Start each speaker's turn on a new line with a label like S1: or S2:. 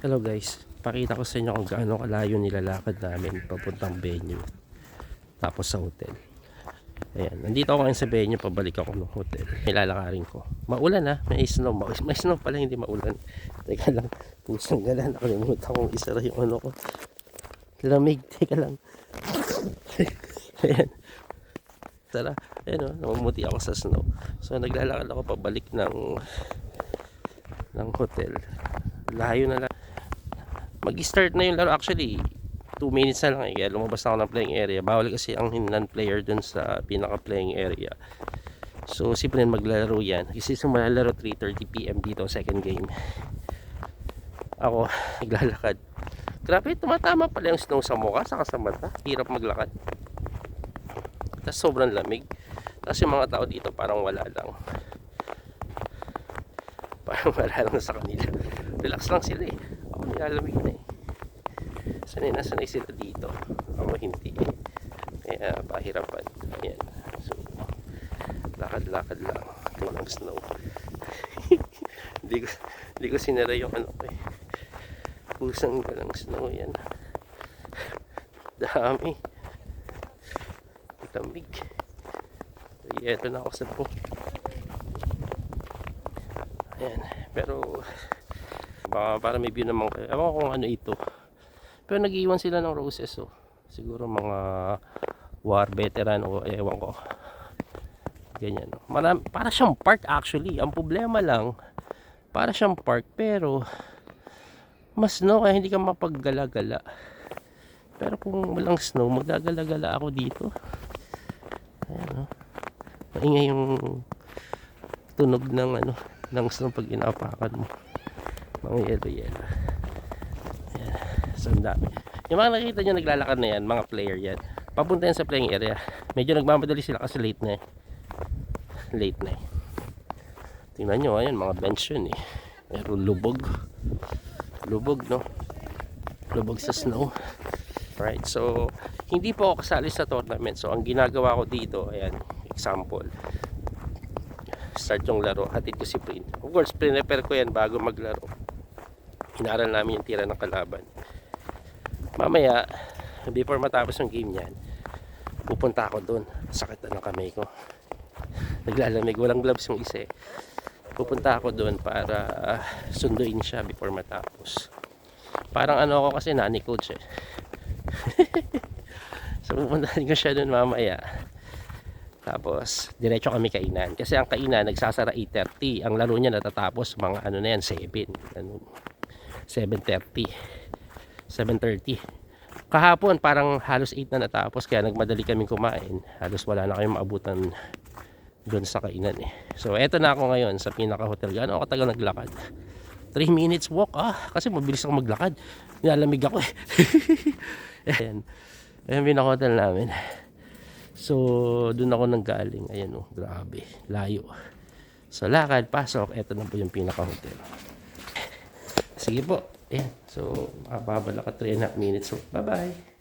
S1: Hello guys, pakita ko sa inyo kung gaano kalayo nilalakad namin papuntang venue tapos sa hotel. Ayan, nandito ako ngayon sa venue, pabalik ako ng hotel. Nilalakarin ko. Maulan ha, may snow. May snow pala, hindi maulan. Teka lang, pusang gala, nakalimutan kong isara yung ano ko. Lamig, teka lang. Ayan. Tara, ayan o, namumuti ako sa snow. So naglalakad ako pabalik ng hotel. Layo na lang. Mag-start na yung laro, actually 2 minutes na lang kaya lumabas na ako ng playing area. Bawal kasi ang non-player dun sa pinaka-playing area. So simple maglalaro yan. Kasi sumalaro 3:30 PM dito second game. Ako naglalakad. Grabe, tumatama pala yung snow sa mukha, saka sa mata. Hirap maglakad. Tapos sobrang lamig. Tapos yung mga tao dito parang wala lang. Parang wala lang sa kanila. Relax lang sila eh. Ako nilalamig na eh. Sanay na sanay sila dito. Ako hindi. Kaya pahirapan. Ayan. So, lakad-lakad lang. Walang snow. Hindi ko sinara yung ano ko eh. Pusang walang snow yan. Dami. Lamig. Eto na ako sa po. Ayan. Pero baka para may view naman kayo. Ewan ko kung ano ito. Pero nag-iwan sila ng roses oh. Siguro mga war veteran o ewan ko. Ganyan oh. Para siyang park actually. Ang problema lang, para siyang park pero mas snow kaya hindi ka mapaggala-gala. Pero kung walang snow, maggagala-gala ako dito. Ayan oh. Maingay yung tunog ng ano, ng snow pag inapakan mo. Mga yelo-yelo. Ayan. So, ang dami. Yung mga nakikita nyo naglalakad na yan, mga player yan. Papunta yan sa playing area. Medyo nagmamadali sila kasi late na eh. Late na eh. Tingnan nyo, ayan, mga bench yun eh. Pero lubog. Lubog, no? Lubog sa snow. Right, so, hindi po ako kasali sa tournament. So, ang ginagawa ko dito, ayan, example. Start yung laro, hatid ko si Prin. Of course, prepare ko yan bago maglaro. Inaral namin yung tira ng kalaban. Mamaya, before matapos yung game yan, pupunta ako doon. Sakit na ng kamay ko. Naglalamig, walang gloves yung isa eh. Pupunta ako doon para sunduin siya before matapos. Parang ano ako kasi nani coach eh. So pupuntahin ko siya doon mamaya. Tapos diretso kami kainan. Kasi ang kainan nagsasara 8:30. Ang laro niya natatapos mga ano na yan 7. Ano, 7:30. 7:30. Kahapon parang halos 8 na natapos kaya nagmadali kaming kumain. Halos wala na kayong maabutan doon sa kainan eh. So eto na ako ngayon sa pinaka hotel. Gaano ako katagal naglakad? 3 minutes walk kasi mabilis ako maglakad. Nilalamig ako eh. Ayan. Ayan pinaka hotel namin. So doon ako nanggaling. Ayan oh, grabe. Layo. So lakad, pasok. Eto na po yung pinaka hotel. Sige po. Ayan. So makababala ka 3.5 minutes. So bye bye.